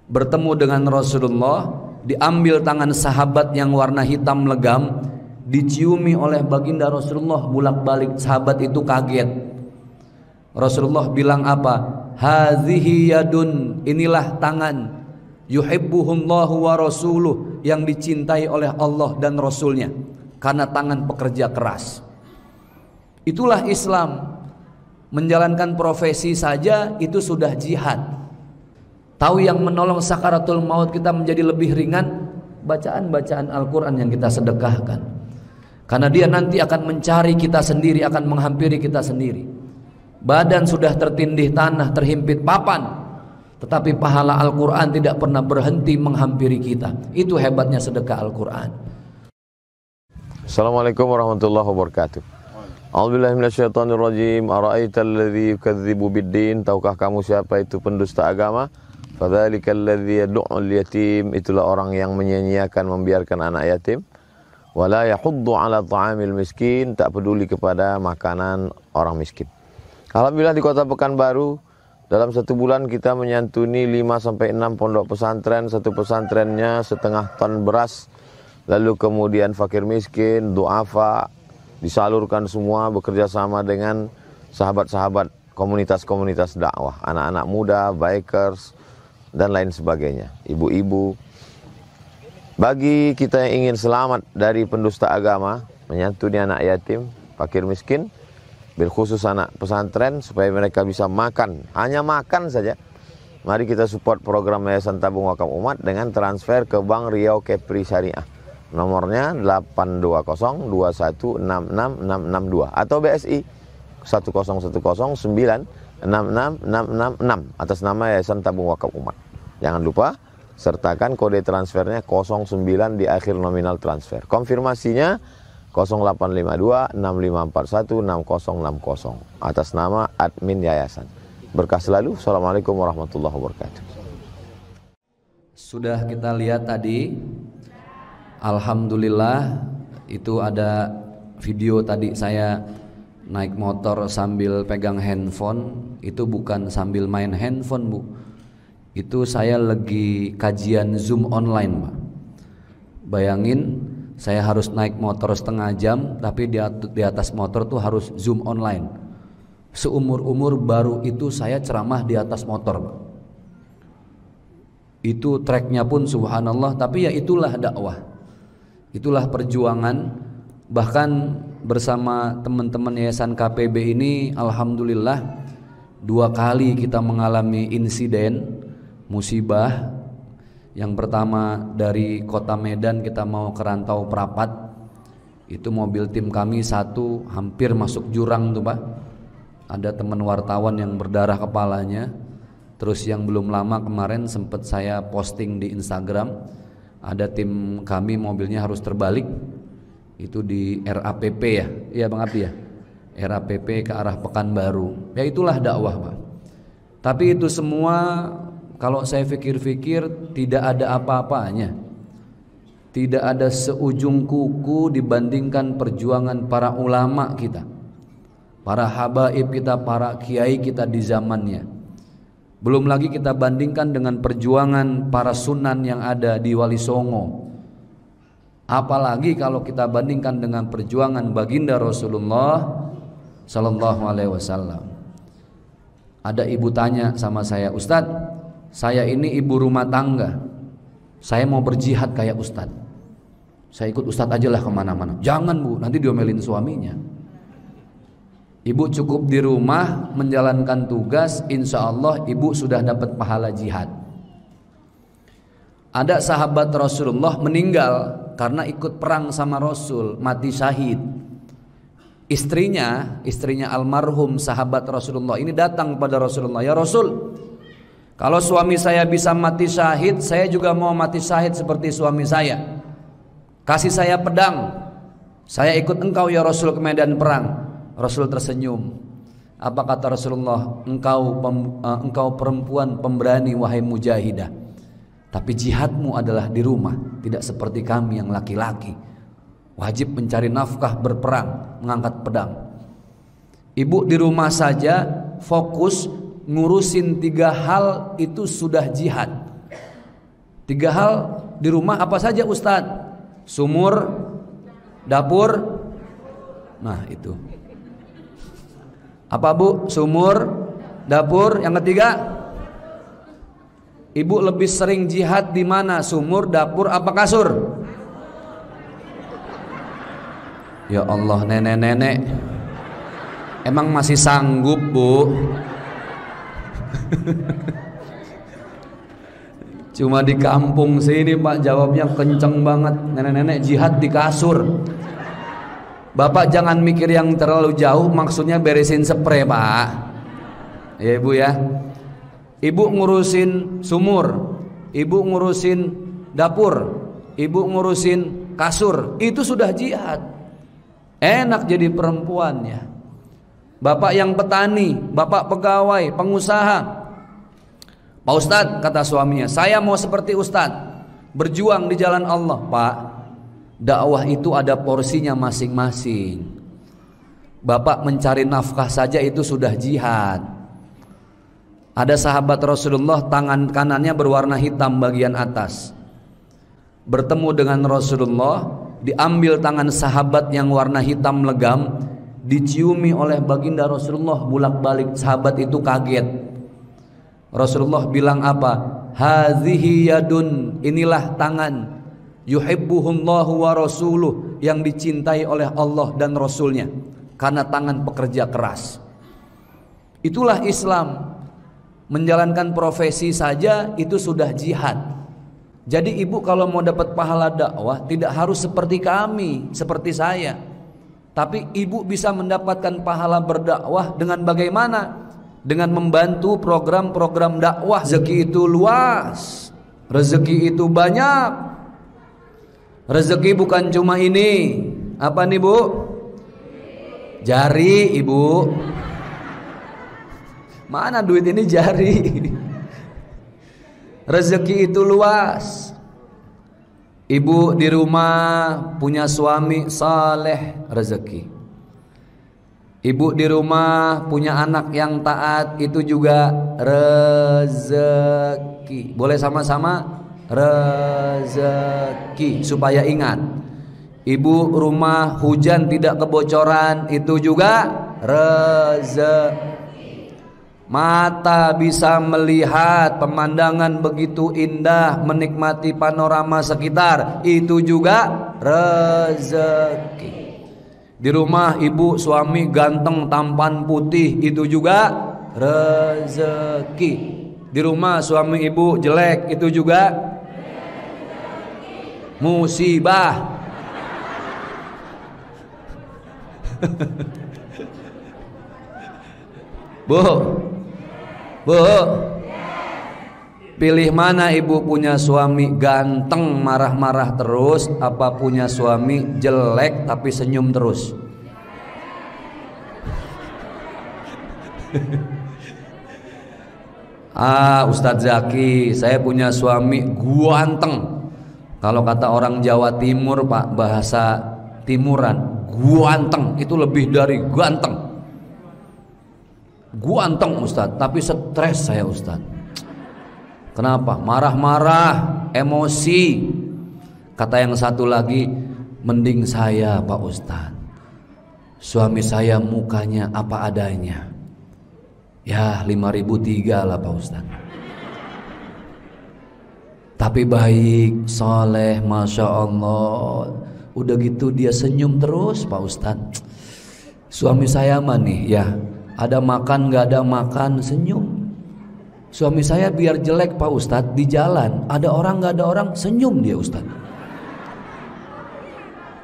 bertemu dengan Rasulullah, diambil tangan sahabat yang warna hitam legam, diciumi oleh baginda Rasulullah bolak-balik. Sahabat itu kaget. Rasulullah bilang apa? Hazihi yadun, inilah tangan, yuhibbuhullahu wa rasuluh, yang dicintai oleh Allah dan Rasulnya, karena tangan pekerja keras. Itulah Islam. Menjalankan profesi saja itu sudah jihad. Tahu yang menolong sakaratul maut kita menjadi lebih ringan? Bacaan-bacaan Al-Quran yang kita sedekahkan. Karena dia nanti akan mencari kita sendiri, akan menghampiri kita sendiri. Badan sudah tertindih tanah, terhimpit papan, tetapi pahala Al-Quran tidak pernah berhenti menghampiri kita. Itu hebatnya sedekah Al-Quran. Assalamualaikum warahmatullahi wabarakatuh. A'udzubillahi minasyaitonirrajim. Ara'aital ladzi yukadzibu biddin, tahukah kamu siapa itu pendusta agama? Fadzalikal ladzi yad'ul yatim, itulah orang yang menyia-nyiakan, membiarkan anak yatim. Wala yahuddu 'ala ta'amil miskin, tak peduli kepada makanan orang miskin. Alhamdulillah di Kota Pekanbaru dalam satu bulan kita menyantuni 5-6 pondok pesantren, satu pesantrennya setengah ton beras. Lalu kemudian fakir miskin, du'afa, disalurkan semua bekerja sama dengan sahabat-sahabat komunitas-komunitas dakwah, anak-anak muda, bikers, dan lain sebagainya, ibu-ibu. Bagi kita yang ingin selamat dari pendusta agama, menyantuni anak yatim, fakir miskin, bilkhusus anak pesantren, supaya mereka bisa makan, hanya makan saja. Mari kita support program Yayasan Tabung Wakaf Umat dengan transfer ke Bank Riau Kepri Syariah. Nomornya 82021666662 atau BSI 101096666 atas nama Yayasan Tabung Wakaf Umat. Jangan lupa sertakan kode transfernya 09 di akhir nominal transfer. Konfirmasinya 085265416060 atas nama admin yayasan. Berkah selalu. Assalamualaikum warahmatullahi wabarakatuh. Sudah kita lihat tadi, alhamdulillah, itu ada video tadi saya naik motor sambil pegang handphone. Itu bukan sambil main handphone, Bu. Itu saya lagi kajian Zoom online, Pak. Bayangin, saya harus naik motor setengah jam, tapi di atas motor tuh harus Zoom online. Seumur-umur baru itu saya ceramah di atas motor, Pak. Itu treknya pun subhanallah, tapi ya itulah dakwah. Itulah perjuangan. Bahkan bersama teman-teman Yayasan KPB ini, alhamdulillah 2 kali kita mengalami insiden musibah. Yang pertama dari kota Medan kita mau ke Rantau Prapat, itu mobil tim kami satu hampir masuk jurang tuh, Pak. Ada teman wartawan yang berdarah kepalanya. Terus yang belum lama kemarin sempat saya posting di Instagram, ada tim kami mobilnya harus terbalik. Itu di RAPP ya, iya Bang Abdi ya, RAPP ke arah Pekanbaru. Ya itulah dakwah, Pak. Tapi itu semua kalau saya pikir-pikir tidak ada apa-apanya, tidak ada seujung kuku dibandingkan perjuangan para ulama kita, para habaib kita, para kiai kita di zamannya. Belum lagi kita bandingkan dengan perjuangan para sunan yang ada di Wali Songo. Apalagi kalau kita bandingkan dengan perjuangan baginda Rasulullah Sallallahu Alaihi Wasallam. Ada ibu tanya sama saya, Ustadz, saya ini ibu rumah tangga, saya mau berjihad kayak Ustadz. Saya ikut Ustadz aja lah kemana-mana. Jangan, Bu, nanti diomelin suaminya. Ibu cukup di rumah menjalankan tugas, insya Allah ibu sudah dapat pahala jihad. Ada sahabat Rasulullah meninggal karena ikut perang sama Rasul, mati syahid. Istrinya almarhum sahabat Rasulullah ini datang kepada Rasulullah, ya Rasul, kalau suami saya bisa mati syahid, saya juga mau mati syahid seperti suami saya. Kasih saya pedang, saya ikut engkau ya Rasul ke medan perang. Rasul tersenyum. Apa kata Rasulullah? Engkau perempuan pemberani wahai mujahidah, tapi jihadmu adalah di rumah, tidak seperti kami yang laki-laki, wajib mencari nafkah, berperang, mengangkat pedang. Ibu di rumah saja fokus ngurusin 3 hal itu sudah jihad. 3 hal di rumah apa saja Ustadz? Sumur, dapur. Nah itu. Apa Bu? Sumur, dapur. Yang ketiga, Ibu lebih sering jihad di mana? Sumur, dapur, apa kasur? Ya Allah, nenek-nenek emang masih sanggup Bu? Cuma di kampung sini Pak jawabnya kenceng banget. Nenek-nenek jihad di kasur. Bapak jangan mikir yang terlalu jauh, maksudnya beresin spray Pak. Ya Ibu ya. Ibu ngurusin sumur, Ibu ngurusin dapur, Ibu ngurusin kasur, itu sudah jihad. Enak jadi perempuannya. Bapak yang petani, bapak pegawai, pengusaha. Pak Ustadz, kata suaminya, saya mau seperti Ustadz, berjuang di jalan Allah. Pak, dakwah itu ada porsinya masing-masing. Bapak mencari nafkah saja itu sudah jihad. Ada sahabat Rasulullah, tangan kanannya berwarna hitam bagian atas. Bertemu dengan Rasulullah, diambil tangan sahabat yang warna hitam legam, diciumi oleh baginda Rasulullah bolak-balik. Sahabat itu kaget. Rasulullah bilang apa? Hazihi yadun, inilah tangan yuhibbuhullahu wa rasuluh, yang dicintai oleh Allah dan Rasulnya, karena tangan pekerja keras. Itulah Islam. Menjalankan profesi saja itu sudah jihad. Jadi ibu kalau mau dapat pahala dakwah tidak harus seperti kami, seperti saya. Tapi ibu bisa mendapatkan pahala berdakwah dengan bagaimana? Dengan membantu program-program dakwah. Rezeki itu luas, rezeki itu banyak. Rezeki bukan cuma ini. Apa nih Bu? Jari Ibu. Mana duit ini jari. Rezeki itu luas. Ibu di rumah punya suami saleh, rezeki. Ibu di rumah punya anak yang taat, itu juga rezeki. Boleh sama-sama? Rezeki. Supaya ingat, ibu rumah hujan tidak kebocoran, itu juga rezeki. Mata bisa melihat pemandangan begitu indah, menikmati panorama sekitar, itu juga rezeki. Di rumah ibu suami ganteng, tampan, putih, itu juga rezeki. Di rumah suami ibu jelek, itu juga musibah. Bu, pilih mana ibu? Punya suami ganteng marah-marah terus, apa punya suami jelek tapi senyum terus? Ustadz Zaki, saya punya suami ganteng. Kalau kata orang Jawa Timur Pak, bahasa timuran, ganteng itu lebih dari ganteng. Ganteng Ustadz, tapi stres saya Ustadz. Kenapa? Marah-marah, emosi. Kata yang satu lagi, mending saya Pak Ustadz, suami saya mukanya apa adanya. Ya 5.003 lah Pak Ustadz. Tapi baik, soleh, Masya Allah. Udah gitu dia senyum terus Pak Ustadz. Suami saya mah nih ya, ada makan gak ada makan senyum. Suami saya biar jelek Pak Ustadz, di jalan ada orang gak ada orang senyum dia Ustadz.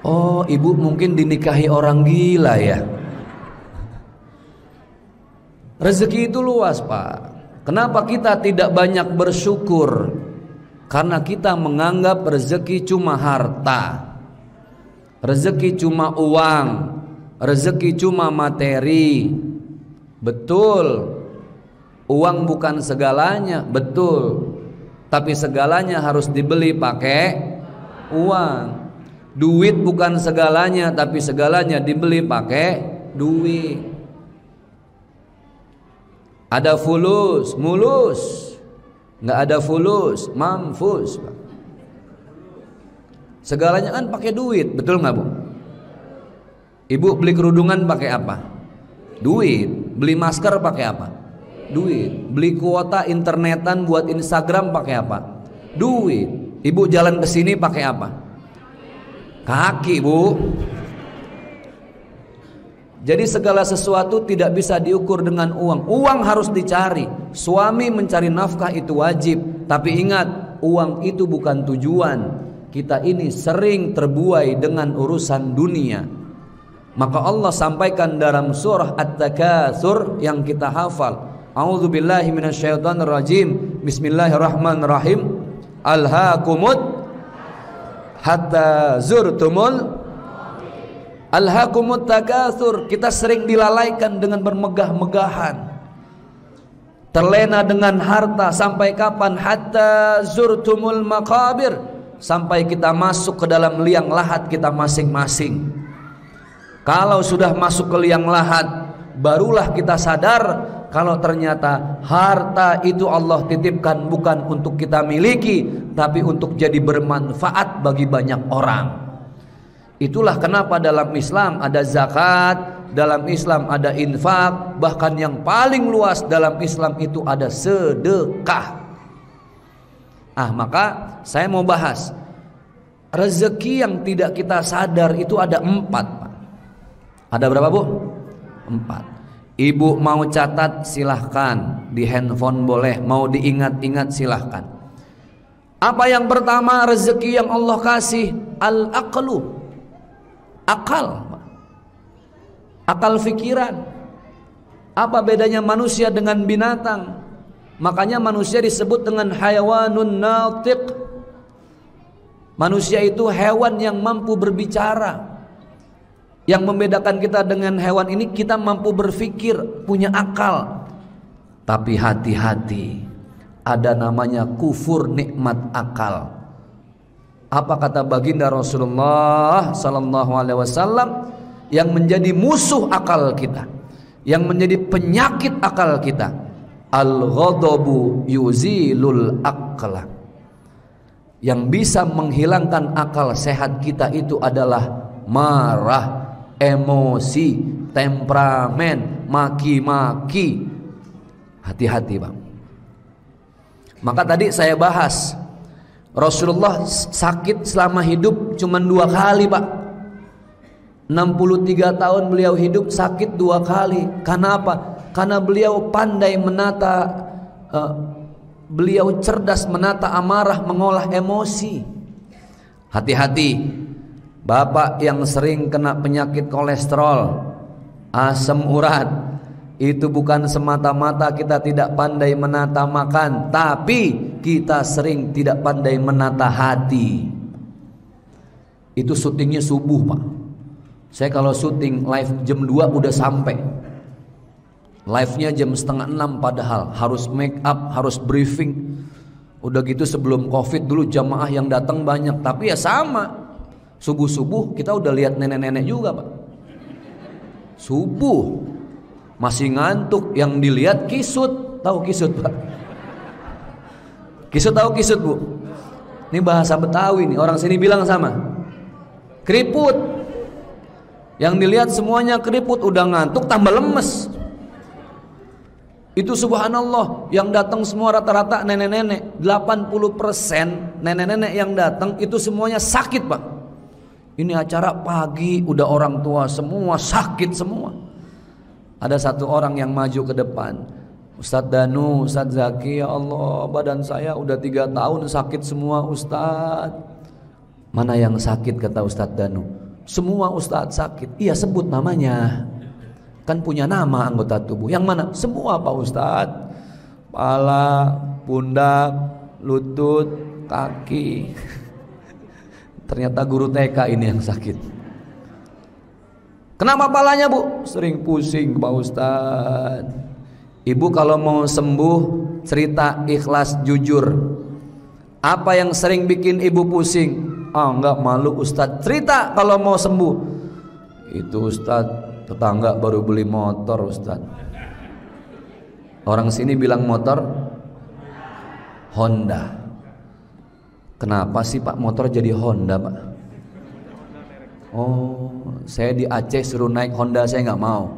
Oh ibu mungkin dinikahi orang gila ya. Rezeki itu luas Pak. Kenapa kita tidak banyak bersyukur? Karena kita menganggap rezeki cuma harta, rezeki cuma uang, rezeki cuma materi. Betul, uang bukan segalanya, betul. Tapi segalanya harus dibeli pakai uang. Duit bukan segalanya, tapi segalanya dibeli pakai duit. Ada fulus, mulus. nggak ada fulus, mamfus. Segalanya kan pakai duit, betul nggak Bu? Ibu beli kerudungan pakai apa? Duit. Beli masker pakai apa? Duit. Beli kuota internetan buat Instagram pakai apa? Duit. Ibu jalan ke sini pakai apa? Kaki, Bu. Jadi segala sesuatu tidak bisa diukur dengan uang. Uang harus dicari. Suami mencari nafkah itu wajib. Tapi ingat, uang itu bukan tujuan. Kita ini sering terbuai dengan urusan dunia. Maka Allah sampaikan dalam surah At-Takatsur yang kita hafal. A'udzubillahi minasyaitonirrajim. Bismillahirrahmanirrahim. Alhaakumut hatta zurtumul Alhaakumut takatsur. Kita sering dilalaikan dengan bermegah-megahan, terlena dengan harta. Sampai kapan? Hatta zurtumul maqabir, sampai kita masuk ke dalam liang lahat kita masing-masing. Kalau sudah masuk ke liang lahat, barulah kita sadar kalau ternyata harta itu Allah titipkan bukan untuk kita miliki, tapi untuk jadi bermanfaat bagi banyak orang. Itulah kenapa dalam Islam ada zakat, dalam Islam ada infak, bahkan yang paling luas dalam Islam itu ada sedekah. Maka saya mau bahas rezeki yang tidak kita sadar itu ada 4, Pak. Ada berapa, Bu? 4. Ibu mau catat silahkan, di handphone boleh, mau diingat-ingat silahkan. Apa yang pertama rezeki yang Allah kasih? Al-aqlu, akal, akal fikiran. Apa bedanya manusia dengan binatang? Makanya manusia disebut dengan hayawanun natiq. Manusia itu hewan yang mampu berbicara. Yang membedakan kita dengan hewan ini, kita mampu berpikir, punya akal. Tapi hati-hati, ada namanya kufur nikmat akal. Apa kata baginda Rasulullah sallallahu alaihi wasallam yang menjadi musuh akal kita, yang menjadi penyakit akal kita? Al-ghadabu yuzilul aqla. Yang bisa menghilangkan akal sehat kita itu adalah marah, emosi, temperamen, maki-maki. Hati-hati, Bang. Maka tadi saya bahas Rasulullah sakit selama hidup cuma 2 kali, Pak. 63 tahun beliau hidup sakit 2 kali. Karena apa? Karena beliau pandai menata, beliau cerdas menata amarah, mengolah emosi. Hati-hati, Bapak yang sering kena penyakit kolesterol, asam urat. Itu bukan semata-mata kita tidak pandai menata makan, tapi kita sering tidak pandai menata hati. Itu syutingnya subuh, Pak. Saya kalau syuting live jam 2 udah sampai. Live-nya jam 5:30 padahal harus make up, harus briefing. Udah gitu sebelum Covid dulu jamaah yang datang banyak, tapi ya sama. Subuh-subuh kita udah lihat nenek-nenek juga, Pak. Subuh masih ngantuk, yang dilihat kisut. Tahu kisut, Pak? Kisut, tahu kisut, Bu? Ini bahasa Betawi nih, orang sini bilang sama. Keriput. Yang dilihat semuanya keriput, udah ngantuk tambah lemes. Itu subhanallah, yang datang semua rata-rata nenek-nenek. 80% nenek-nenek yang datang itu semuanya sakit, Pak. Ini acara pagi, udah orang tua semua sakit semua. Ada satu orang yang maju ke depan. Ustadz Danu, Ustadz Zaki, ya Allah, badan saya udah 3 tahun sakit semua, Ustadz. Mana yang sakit, kata Ustadz Danu? Semua, Ustadz, sakit. Iya, sebut namanya. Kan punya nama anggota tubuh. Yang mana? Semua, Pak Ustadz. Kepala, pundak, lutut, kaki. Ternyata guru TK ini yang sakit. Kenapa palanya, Bu? Sering pusing, Pak Ustadz. Ibu kalau mau sembuh, cerita ikhlas, jujur. Apa yang sering bikin ibu pusing? Enggak, malu Ustadz. Cerita kalau mau sembuh. Itu Ustadz, tetangga baru beli motor, Ustadz. Orang sini bilang motor Honda. Kenapa sih Pak motor jadi Honda Pak? Oh, saya di Aceh suruh naik Honda saya nggak mau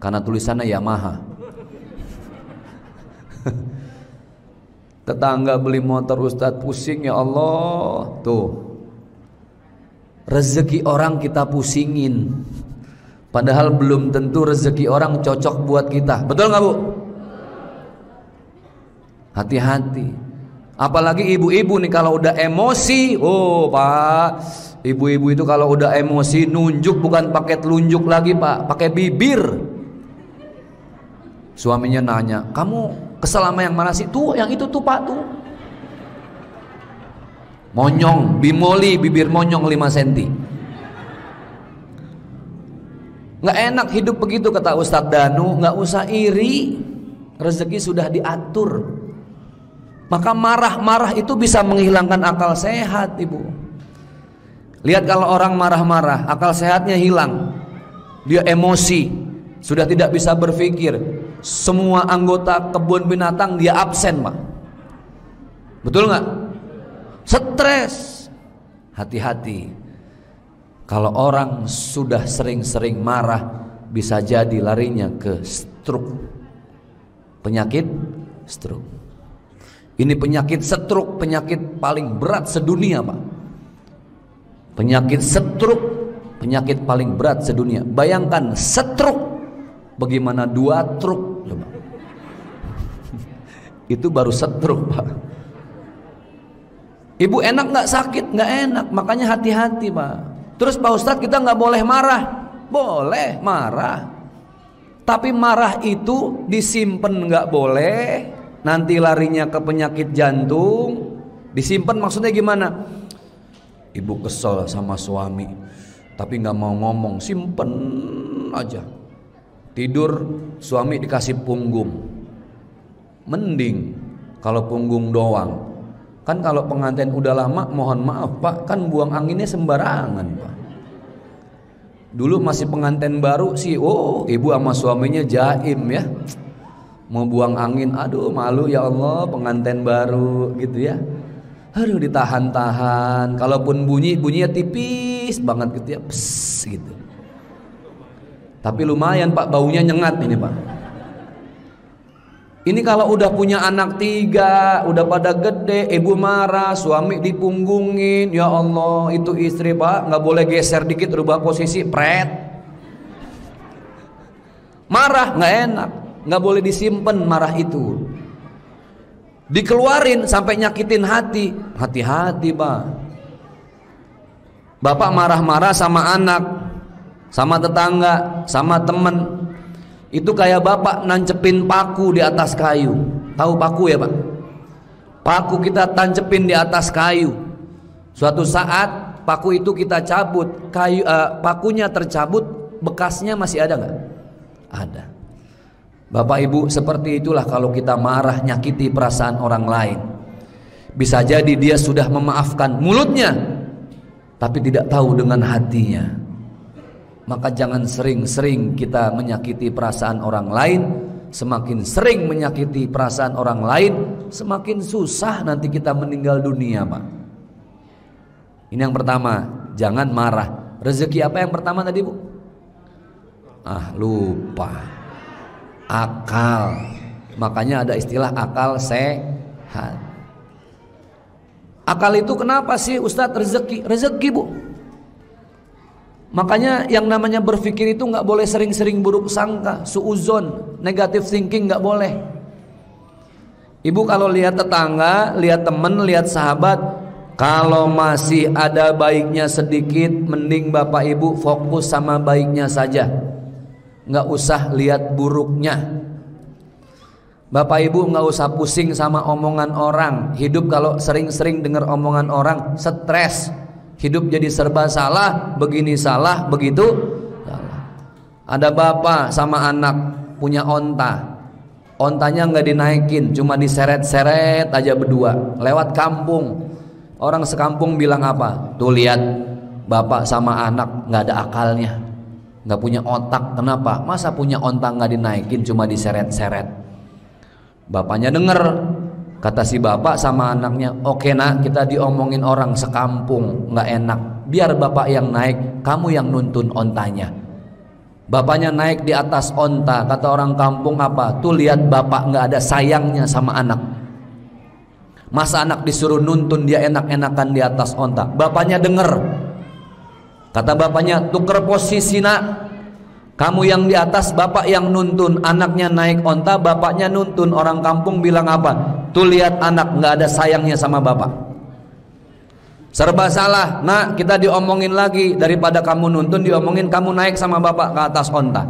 karena tulisannya Yamaha. Tetangga beli motor, Ustadz pusing ya Allah. Tuh, rezeki orang kita pusingin, padahal belum tentu rezeki orang cocok buat kita. Betul nggak Bu? Hati-hati. Apalagi ibu-ibu nih kalau udah emosi, oh Pak, ibu-ibu itu kalau udah emosi nunjuk bukan pakai telunjuk lagi Pak, pakai bibir. Suaminya nanya, kamu kesel sama yang mana sih? Tuh yang itu tuh Pak tuh. Monyong, bimoli, bibir monyong 5 cm. Nggak enak hidup begitu kata Ustadz Danu. Nggak usah iri, rezeki sudah diatur. Maka marah-marah itu bisa menghilangkan akal sehat Ibu. Lihat kalau orang marah-marah, akal sehatnya hilang. Dia emosi, sudah tidak bisa berpikir. Semua anggota kebun binatang dia absen Pak. Betul nggak? Stres. Hati-hati. Kalau orang sudah sering-sering marah, bisa jadi larinya ke stroke. Penyakit stroke. Ini penyakit stroke, penyakit paling berat sedunia Pak. Penyakit stroke, penyakit paling berat sedunia. Bayangkan stroke, bagaimana 2 truk coba. Itu baru stroke Pak. Ibu enak nggak sakit? Nggak enak, makanya hati-hati Pak. Terus Pak Ustadz kita nggak boleh marah? Boleh marah, tapi marah itu disimpan nggak boleh. Nanti larinya ke penyakit jantung. Disimpan maksudnya gimana? Ibu kesel sama suami, tapi nggak mau ngomong, simpen aja. Tidur suami dikasih punggung. Mending kalau punggung doang. Kan kalau pengantin udah lama, mohon maaf Pak, kan buang anginnya sembarangan Pak. Dulu masih pengantin baru sih, oh ibu sama suaminya jaim ya. Mau buang angin, aduh malu ya Allah, pengantin baru gitu ya. Aduh ditahan-tahan. Kalaupun bunyinya tipis banget gitu ya, pss gitu. Tapi lumayan Pak, baunya nyengat ini Pak. Ini kalau udah punya anak 3, udah pada gede, ibu marah, suami dipunggungin, ya Allah itu istri Pak, nggak boleh geser dikit rubah posisi, pret. Marah nggak enak. Nggak boleh disimpan marah itu. Dikeluarin sampai nyakitin hati. Hati-hati Pak. Bapak marah-marah sama anak, sama tetangga, sama temen. Itu kayak bapak nancepin paku di atas kayu. Tahu paku ya Pak? Paku kita tancepin di atas kayu. Suatu saat paku itu kita cabut, pakunya tercabut, bekasnya masih ada nggak? Ada. Bapak Ibu, seperti itulah kalau kita marah nyakiti perasaan orang lain. Bisa jadi dia sudah memaafkan mulutnya, tapi tidak tahu dengan hatinya. Maka jangan sering-sering kita menyakiti perasaan orang lain. Semakin sering menyakiti perasaan orang lain, semakin susah nanti kita meninggal dunia Pak. Ini yang pertama, jangan marah. Rezeki apa yang pertama tadi Bu? Lupa. Akal. Makanya ada istilah akal sehat. Akal itu kenapa sih Ustadz? Rezeki Bu. Makanya yang namanya berpikir itu nggak boleh sering-sering buruk sangka, suuzon, negative thinking nggak boleh. Ibu kalau lihat tetangga, lihat temen, lihat sahabat, kalau masih ada baiknya sedikit, mending Bapak Ibu fokus sama baiknya saja. Nggak usah lihat buruknya. Bapak Ibu nggak usah pusing sama omongan orang. Hidup kalau sering-sering dengar omongan orang, stres. Hidup jadi serba salah, begini salah, begitu salah. Ada bapak sama anak punya onta. Ontanya nggak dinaikin, cuma diseret-seret aja berdua. Lewat kampung, orang sekampung bilang apa? Tuh lihat, bapak sama anak nggak ada akalnya. Nggak punya otak. Kenapa? Masa punya onta nggak dinaikin, cuma diseret-seret. Bapaknya denger, Kata si bapak sama anaknya, oke nak, kita diomongin orang sekampung nggak enak, biar bapak yang naik, kamu yang nuntun ontanya. Bapaknya naik di atas onta. Kata orang kampung apa? Tuh lihat bapak nggak ada sayangnya sama anak. Masa anak disuruh nuntun dia enak-enakan di atas onta. Bapaknya denger. Kata bapaknya, tuker posisi nak, kamu yang di atas, bapak yang nuntun. Anaknya naik onta, bapaknya nuntun. Orang kampung bilang apa? Tuh lihat anak nggak ada sayangnya sama bapak. Serba salah, nak, kita diomongin lagi. Daripada kamu nuntun, diomongin kamu naik sama bapak ke atas onta.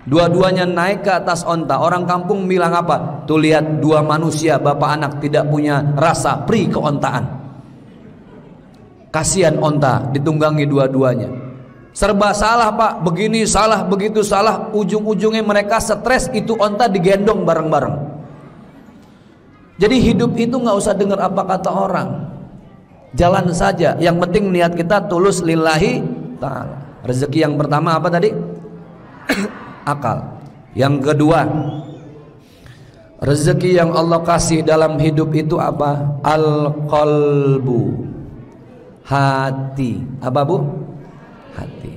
Dua-duanya naik ke atas onta. Orang kampung bilang apa? Tuh lihat dua manusia, bapak anak tidak punya rasa pri keontaan. Kasihan onta, ditunggangi dua-duanya. Serba salah pak, begini salah, begitu salah. Ujung-ujungnya mereka stres, itu onta digendong bareng-bareng. Jadi hidup itu nggak usah dengar apa kata orang. Jalan saja, yang penting niat kita tulus lillahi ta'ala. Rezeki yang pertama apa tadi? Akal. Yang kedua, rezeki yang Allah kasih dalam hidup itu apa? Al-qalbu, hati. Apa bu? Hati.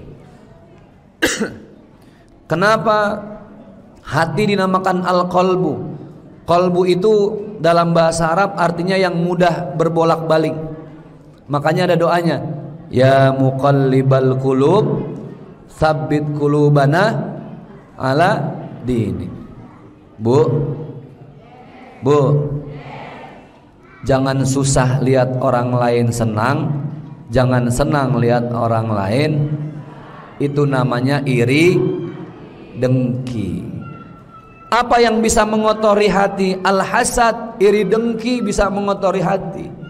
Kenapa hati dinamakan al-qalbu? Qalbu itu dalam bahasa Arab artinya yang mudah berbolak-balik. Makanya ada doanya, ya muqallibal qulub tsabbit qulubana ala dini. Bu, jangan susah lihat orang lain senang, jangan senang lihat orang lain. Itu namanya iri, dengki. Apa yang bisa mengotori hati? Al-hasad, iri dengki bisa mengotori hati.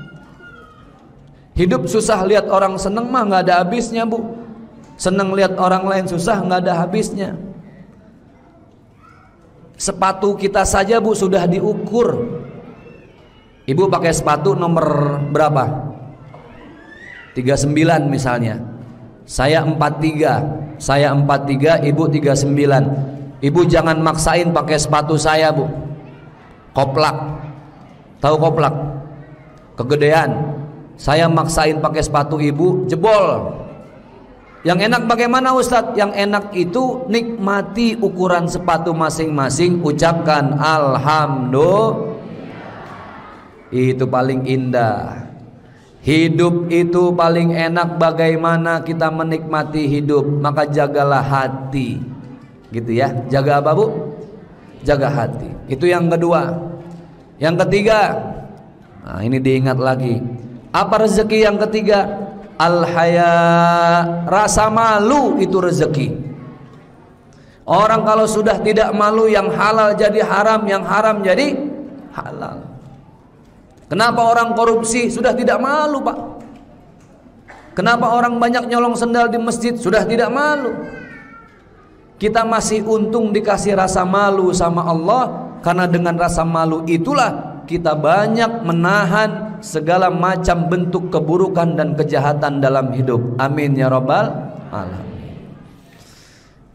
Hidup susah lihat orang seneng mah nggak ada habisnya bu. Seneng lihat orang lain susah nggak ada habisnya. Sepatu kita saja bu sudah diukur. Ibu pakai sepatu nomor berapa? 39 misalnya. Saya 43. Saya 43, ibu 39. Ibu jangan maksain pakai sepatu saya bu. Koplak. Tahu koplak? Kegedean. Saya maksain pakai sepatu ibu, jebol. Yang enak bagaimana Ustadz? Yang enak itu nikmati ukuran sepatu masing-masing, ucapkan alhamdulillah. Itu paling indah. Hidup itu paling enak bagaimana kita menikmati hidup. Maka jagalah hati. Gitu ya. Jaga apa bu? Jaga hati. Itu yang kedua. Yang ketiga, nah ini diingat lagi. Apa rezeki yang ketiga? Al-haya, rasa malu itu rezeki. Orang kalau sudah tidak malu, yang halal jadi haram, yang haram jadi halal. Kenapa orang korupsi sudah tidak malu pak? Kenapa orang banyak nyolong sendal di masjid sudah tidak malu? Kita masih untung dikasih rasa malu sama Allah. Karena dengan rasa malu itulah kita banyak menahan segala macam bentuk keburukan dan kejahatan dalam hidup. Amin ya rabbal alamin.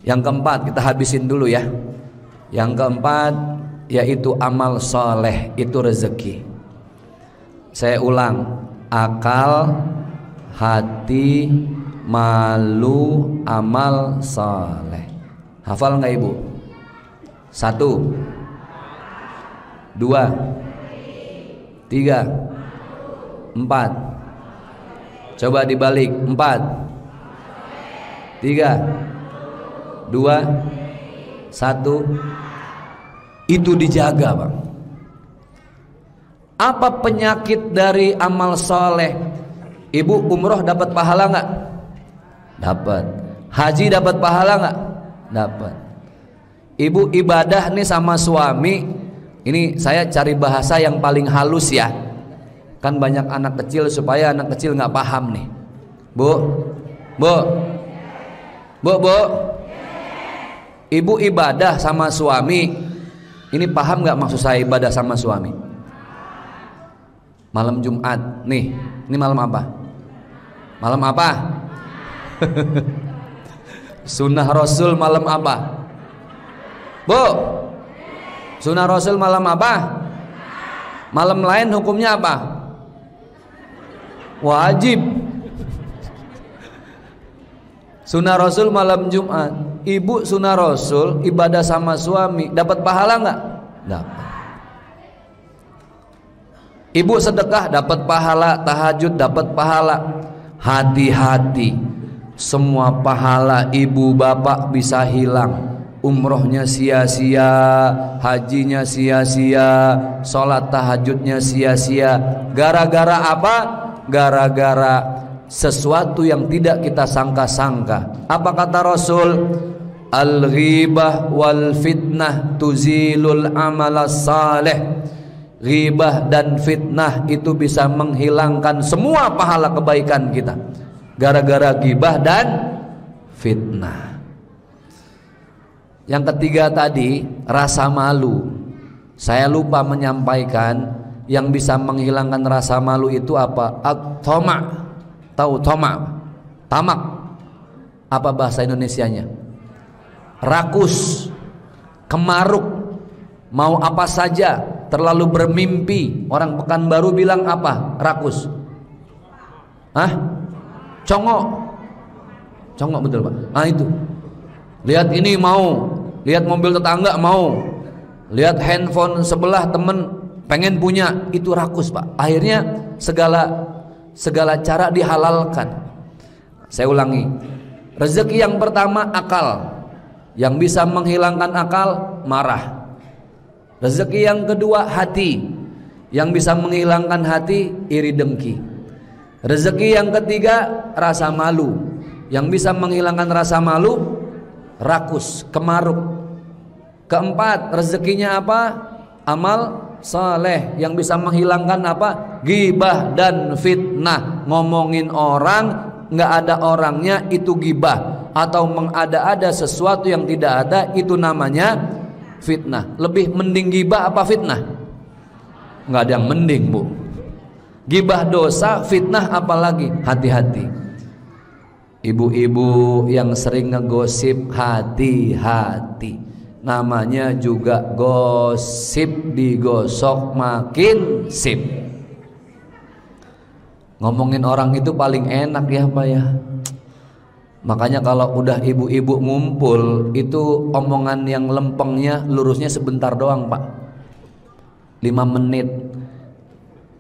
Yang keempat kita habisin dulu ya. Yang keempat yaitu amal soleh, itu rezeki. Saya ulang, akal, hati, malu, amal soleh. Hafal nggak ibu? 1, 2, 3, 4. Coba dibalik. 4, 3, 2, 1. Itu dijaga bang. Apa penyakit dari amal soleh? Ibu umroh dapat pahala nggak? Dapat. Haji dapat pahala nggak? Dapat. Ibu ibadah nih sama suami. Ini saya cari bahasa yang paling halus ya. Kan banyak anak kecil, supaya anak kecil nggak paham nih. Bu. Ibu ibadah sama suami. Ini paham nggak maksud saya ibadah sama suami? Malam Jumat. Nih, ini malam apa? Malam apa? Sunnah Rasul malam apa? Bu, Sunnah Rasul malam apa? Malam lain hukumnya apa? Wajib. Sunnah Rasul malam Jumat. Ibu sunnah Rasul ibadah sama suami, dapat pahala nggak? Dapat. Ibu sedekah dapat pahala, tahajud dapat pahala. Hati-hati, semua pahala ibu bapak bisa hilang. Umrohnya sia-sia, hajinya sia-sia, sholat tahajudnya sia-sia. Gara-gara apa? Gara-gara sesuatu yang tidak kita sangka-sangka. Apa kata Rasul? Al-ghibah wal fitnah tuzilul amala salih. Ghibah dan fitnah itu bisa menghilangkan semua pahala kebaikan kita. Gara-gara ghibah dan fitnah. Yang ketiga tadi, rasa malu. Saya lupa menyampaikan, yang bisa menghilangkan rasa malu itu apa? At-tama'. Tahu toma? Tamak. Apa bahasa Indonesianya? Rakus, kemaruk, mau apa saja, terlalu bermimpi. Orang Pekanbaru bilang apa? Rakus. Hah? Congok. Congok betul Pak. Nah itu. Lihat ini mau, lihat mobil tetangga mau, lihat handphone sebelah temen pengen punya, itu rakus Pak. Akhirnya segala cara dihalalkan. Saya ulangi, rezeki yang pertama akal, yang bisa menghilangkan akal marah. Rezeki yang kedua hati, yang bisa menghilangkan hati iri dengki. Rezeki yang ketiga rasa malu, yang bisa menghilangkan rasa malu rakus, kemaruk. Keempat, rezekinya apa? Amal saleh, yang bisa menghilangkan apa? Ghibah dan fitnah. Ngomongin orang nggak ada orangnya itu ghibah, atau mengada-ada sesuatu yang tidak ada itu namanya fitnah. Lebih mending ghibah apa fitnah? Nggak ada yang mending Bu. Ghibah dosa, fitnah apalagi. Hati-hati. Ibu-ibu yang sering ngegosip, hati-hati. Namanya juga gosip, digosok makin sip. Ngomongin orang itu paling enak ya Pak ya. Makanya kalau udah ibu-ibu ngumpul, itu omongan yang lempengnya lurusnya sebentar doang Pak, 5 menit.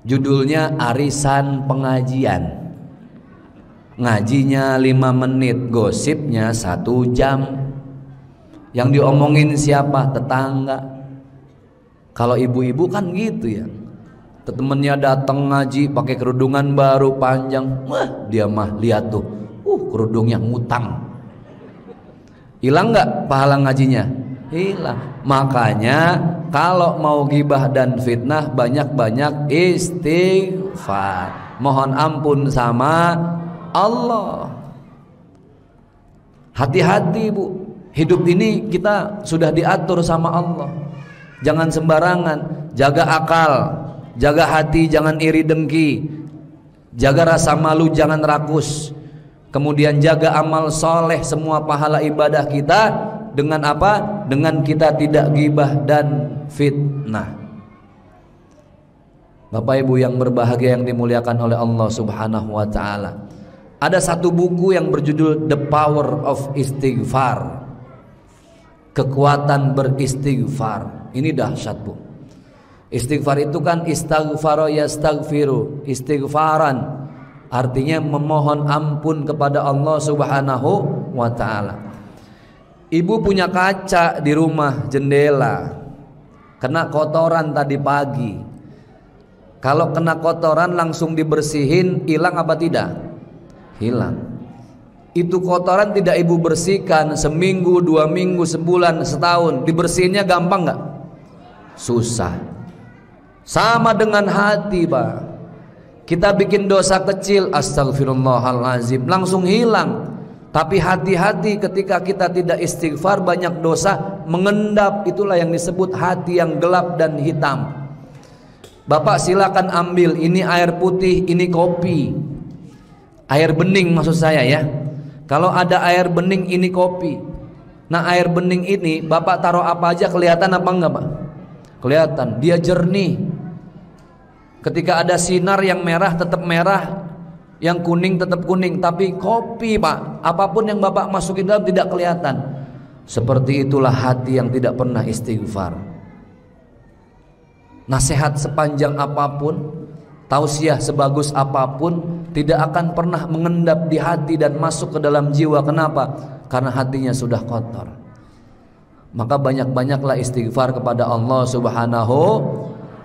Judulnya arisan pengajian. Ngajinya 5 menit, gosipnya 1 jam. Yang diomongin siapa? Tetangga. Kalau ibu-ibu kan gitu ya. Temennya datang ngaji pakai kerudungan baru panjang, wah dia mah lihat tuh, kerudungnya ngutang. Hilang nggak pahala ngajinya? Hilang. Makanya kalau mau ghibah dan fitnah banyak-banyak istighfar, mohon ampun sama Allah. Hati-hati Bu, hidup ini kita sudah diatur sama Allah. Jangan sembarangan, jaga akal, jaga hati, jangan iri dengki, jaga rasa malu, jangan rakus. Kemudian jaga amal soleh, semua pahala ibadah kita. Dengan apa? Dengan kita tidak ghibah dan fitnah. Bapak Ibu yang berbahagia yang dimuliakan oleh Allah Subhanahu wa ta'ala, ada satu buku yang berjudul The Power of Istighfar, kekuatan beristighfar. Ini dahsyat Bu. Istighfar itu kan istaghfaro yastaghfiru, istighfaran, artinya memohon ampun kepada Allah Subhanahu wa ta'ala. Ibu punya kaca di rumah, jendela, kena kotoran tadi pagi. Kalau kena kotoran langsung dibersihin, hilang apa tidak? Hilang. Itu kotoran tidak ibu bersihkan seminggu, 2 minggu, sebulan, setahun, dibersihinnya gampang nggak? Susah. Sama dengan hati Pak. Kita bikin dosa kecil, astagfirullahalazim, langsung hilang. Tapi hati-hati ketika kita tidak istighfar, banyak dosa mengendap. Itulah yang disebut hati yang gelap dan hitam. Bapak silakan ambil, ini air putih, ini kopi. Air bening maksud saya ya. Kalau ada air bening, ini kopi. Nah air bening ini Bapak taruh apa aja kelihatan apa enggak Pak? Kelihatan, dia jernih. Ketika ada sinar yang merah tetap merah, yang kuning tetap kuning. Tapi kopi Pak, apapun yang Bapak masukin dalam tidak kelihatan. Seperti itulah hati yang tidak pernah istighfar. Nasihat sepanjang apapun, tausiah sebagus apapun, tidak akan pernah mengendap di hati dan masuk ke dalam jiwa. Kenapa? Karena hatinya sudah kotor. Maka banyak-banyaklah istighfar kepada Allah Subhanahu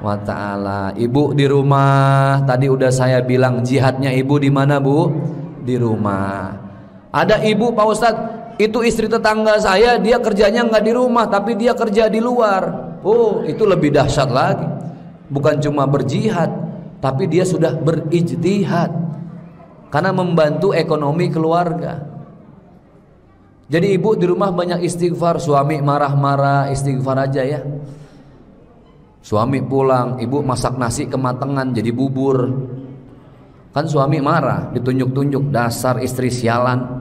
wa ta'ala. Ibu di rumah, tadi udah saya bilang jihadnya ibu di mana Bu? Di rumah. Ada ibu Pak Ustadz, itu istri tetangga saya, dia kerjanya nggak di rumah tapi dia kerja di luar. Oh, itu lebih dahsyat lagi. Bukan cuma berjihad, tapi dia sudah berijtihad karena membantu ekonomi keluarga. Jadi ibu di rumah banyak istighfar. Suami marah-marah, istighfar aja ya. Suami pulang, ibu masak nasi kematangan jadi bubur. Kan suami marah, ditunjuk-tunjuk, dasar istri sialan.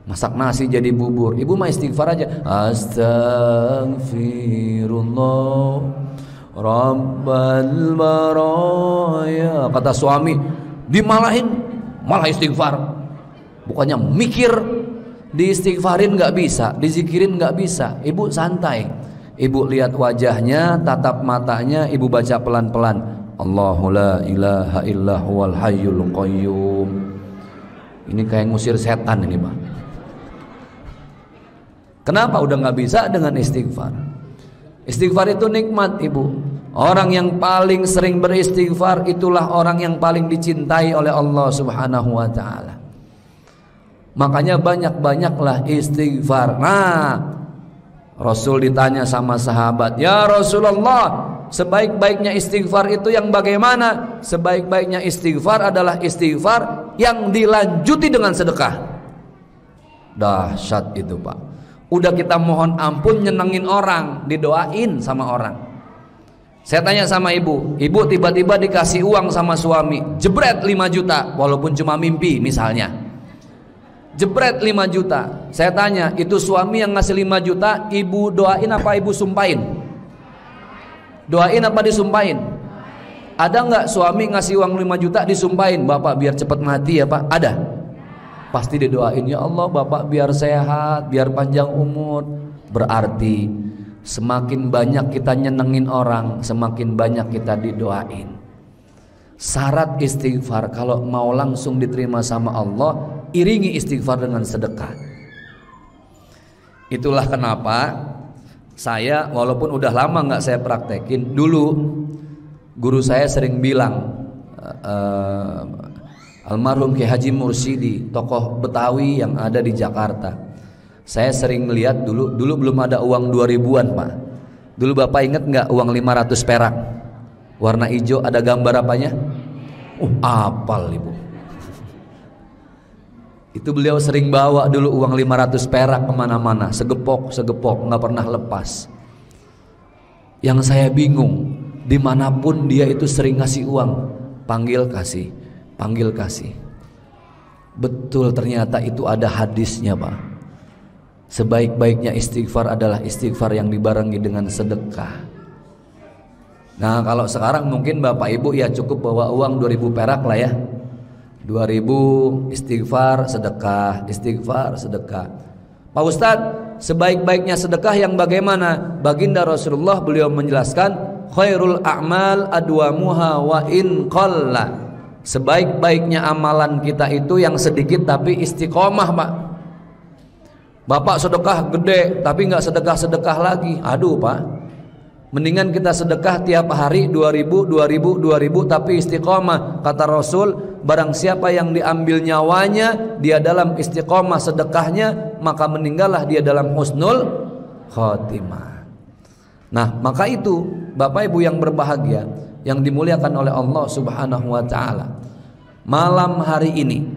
Masak nasi jadi bubur. Ibu mah istighfar aja. Astaghfirullah Rabbal baraya. Kata suami, dimalahin, malah istighfar. Bukannya mikir, diistighfarin nggak bisa, dizikirin nggak bisa. Ibu santai, ibu lihat wajahnya, tatap matanya, ibu baca pelan-pelan. Allahu la ilaha illa huwal hayyul qayyum. Ini kayak ngusir setan ini Pak. Kenapa udah nggak bisa dengan istighfar? Istighfar itu nikmat ibu. Orang yang paling sering beristighfar itulah orang yang paling dicintai oleh Allah Subhanahu wa ta'ala. Makanya banyak-banyaklah istighfar. Nah, Rasul ditanya sama sahabat, "Ya Rasulullah, sebaik-baiknya istighfar itu yang bagaimana?" Sebaik-baiknya istighfar adalah istighfar yang dilanjuti dengan sedekah. Dahsyat itu Pak. Udah kita mohon ampun, nyenengin orang, didoain sama orang. Saya tanya sama ibu, ibu tiba-tiba dikasih uang sama suami, jebret 5 juta, walaupun cuma mimpi misalnya. Jebret 5 juta. Saya tanya, itu suami yang ngasih 5 juta, ibu doain apa ibu sumpahin? Doain apa disumpahin? Ada nggak suami ngasih uang 5 juta disumpahin? Bapak biar cepat mati ya Pak? Ada? Pasti didoain, ya Allah Bapak biar sehat, biar panjang umur. Berarti semakin banyak kita nyenengin orang, semakin banyak kita didoain. Syarat istighfar kalau mau langsung diterima sama Allah, iringi istighfar dengan sedekah. Itulah kenapa saya walaupun udah lama nggak saya praktekin, dulu guru saya sering bilang, almarhum Ki Haji Mursidi, tokoh Betawi yang ada di Jakarta. Saya sering melihat dulu belum ada uang 2000-an Pak. Dulu Bapak ingat nggak uang 500 perak? Warna hijau, ada gambar apanya? Apal ibu. Itu beliau sering bawa dulu uang 500 perak kemana-mana, segepok nggak pernah lepas. Yang saya bingung, dimanapun dia itu sering ngasih uang, panggil kasih. Betul, ternyata itu ada hadisnya Pak. Sebaik-baiknya istighfar adalah istighfar yang dibarengi dengan sedekah. Nah kalau sekarang mungkin Bapak Ibu ya cukup bawa uang 2000 perak lah ya, 2000 istighfar sedekah. Pak Ustadz, sebaik-baiknya sedekah yang bagaimana? Baginda Rasulullah beliau menjelaskan, khairul a'mal adwamuha wa in qalla. Sebaik-baiknya amalan kita itu yang sedikit tapi istiqomah Pak. Bapak sedekah gede tapi nggak sedekah lagi, aduh Pak. Mendingan kita sedekah tiap hari 2000 tapi istiqomah. Kata Rasul, barang siapa yang diambil nyawanya dia dalam istiqomah sedekahnya, maka meninggallah dia dalam husnul khotimah. Nah maka itu Bapak Ibu yang berbahagia, yang dimuliakan oleh Allah Subhanahu wa ta'ala, malam hari ini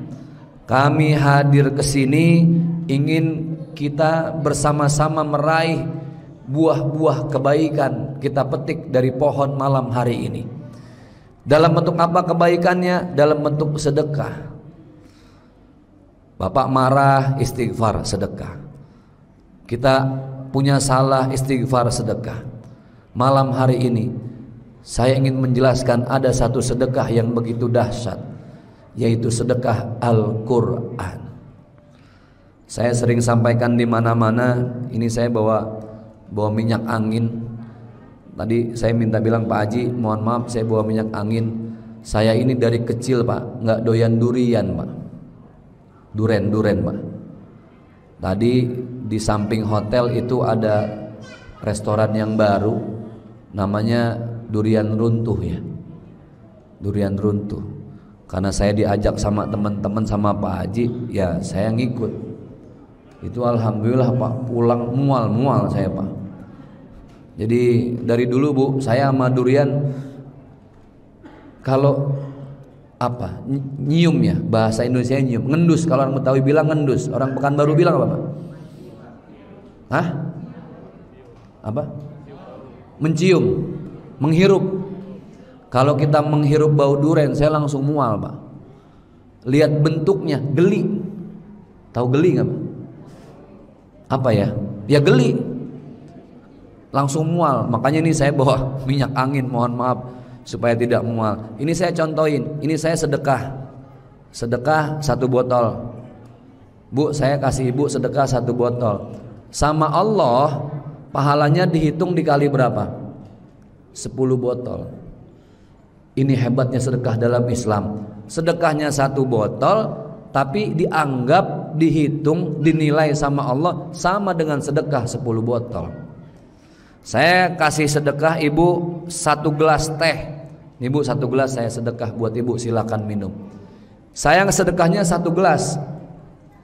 kami hadir ke sini ingin kita bersama-sama meraih buah-buah kebaikan kita petik dari pohon malam hari ini. Dalam bentuk apa kebaikannya? Dalam bentuk sedekah. Bapak marah, istighfar, sedekah. Kita punya salah, istighfar, sedekah. Malam hari ini saya ingin menjelaskan ada satu sedekah yang begitu dahsyat, yaitu sedekah Al-Quran. Saya sering sampaikan di mana-mana. Ini saya bawa minyak angin. Tadi saya minta bilang Pak Haji, mohon maaf saya bawa minyak angin. Saya ini dari kecil Pak, nggak doyan durian Pak. Duren Pak. Tadi di samping hotel itu ada restoran yang baru, namanya Durian Runtuh ya. Durian Runtuh. Karena saya diajak sama teman-teman sama Pak Haji, ya saya ngikut. Itu alhamdulillah Pak, pulang mual saya Pak. Jadi dari dulu Bu, saya sama durian kalau apa? Nyium ya, bahasa Indonesia nyium, ngendus kalau orang Betawi bilang ngendus, orang Pekanbaru bilang apa Pak? Hah? Apa? Mencium, menghirup. Kalau kita menghirup bau durian, saya langsung mual Pak. Lihat bentuknya, geli. Tahu geli nggak Pak? Apa ya? Ya geli. Langsung mual. Makanya ini saya bawa minyak angin, mohon maaf supaya tidak mual. Ini saya contohin. Ini saya sedekah. Sedekah 1 botol. Bu, saya kasih ibu sedekah 1 botol. Sama Allah pahalanya dihitung dikali berapa? 10 botol. Ini hebatnya sedekah dalam Islam. Sedekahnya 1 botol, tapi dianggap, dihitung, dinilai sama Allah sama dengan sedekah 10 botol. Saya kasih sedekah ibu 1 gelas teh. Ibu 1 gelas saya sedekah buat ibu, silakan minum. Saya sedekahnya 1 gelas,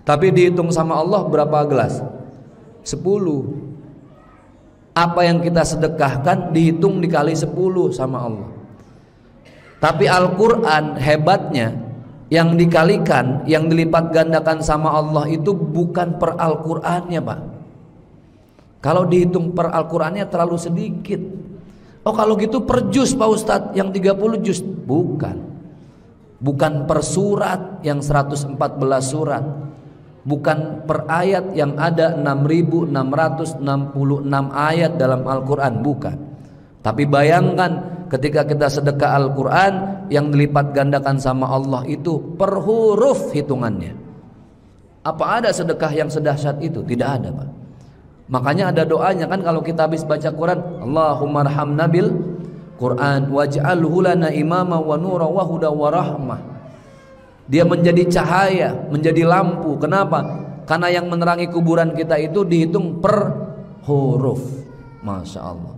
tapi dihitung sama Allah berapa gelas? 10. Apa yang kita sedekahkan dihitung dikali 10 sama Allah. Tapi Al-Quran hebatnya, yang dikalikan, yang dilipat gandakan sama Allah itu bukan per Al-Qurannya Pak. Kalau dihitung per Al-Qurannya terlalu sedikit. Oh kalau gitu per juz Pak Ustadz, yang 30 juz. Bukan. Bukan per surat yang 114 surat. Bukan per ayat yang ada 6.666 ayat dalam Al-Quran. Bukan. Tapi bayangkan ketika kita sedekah Al-Quran, yang dilipat gandakan sama Allah itu per huruf hitungannya. Apa ada sedekah yang sedahsyat itu? Tidak ada Pak. Makanya ada doanya kan kalau kita habis baca Quran, Allahumma arhamna bil Quran waj'alhu lana imama wa nura wa huda wa rahmah. Dia menjadi cahaya, menjadi lampu. Kenapa? Karena yang menerangi kuburan kita itu dihitung per huruf. Masya Allah.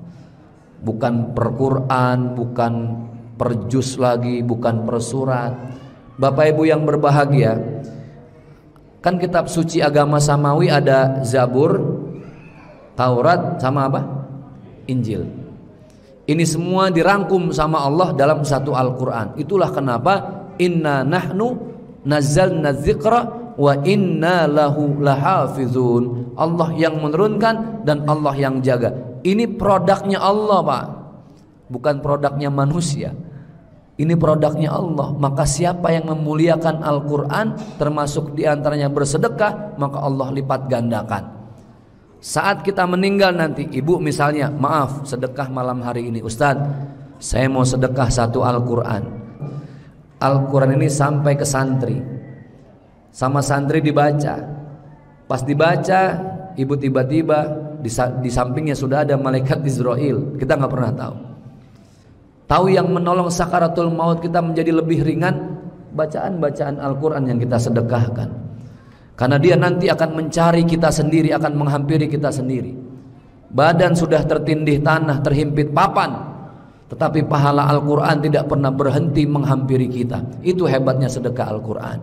Bukan per Quran, bukan per juz lagi, bukan per surat. Bapak Ibu yang berbahagia, kan kitab suci agama samawi ada Zabur, Taurat, sama apa? Injil. Ini semua dirangkum sama Allah dalam satu Al-Quran. Itulah kenapa inna nahnu nazzalna dzikra wa inna lahu lahafizun. Allah yang menurunkan dan Allah yang jaga. Ini produknya Allah Pak, bukan produknya manusia. Ini produknya Allah. Maka siapa yang memuliakan Al-Quran, termasuk diantaranya bersedekah, maka Allah lipat gandakan. Saat kita meninggal nanti, ibu misalnya, maaf sedekah malam hari ini, Ustadz saya mau sedekah 1 Al-Quran. Al-Quran ini sampai ke santri, sama santri dibaca. Pas dibaca, ibu tiba-tiba di sampingnya sudah ada malaikat Israel. Kita nggak pernah tahu. Tahu yang menolong sakaratul maut kita menjadi lebih ringan, bacaan-bacaan Al-Quran yang kita sedekahkan. Karena dia nanti akan mencari kita sendiri, akan menghampiri kita sendiri. Badan sudah tertindih tanah, terhimpit papan, tetapi pahala Al-Quran tidak pernah berhenti menghampiri kita. Itu hebatnya sedekah Al-Quran.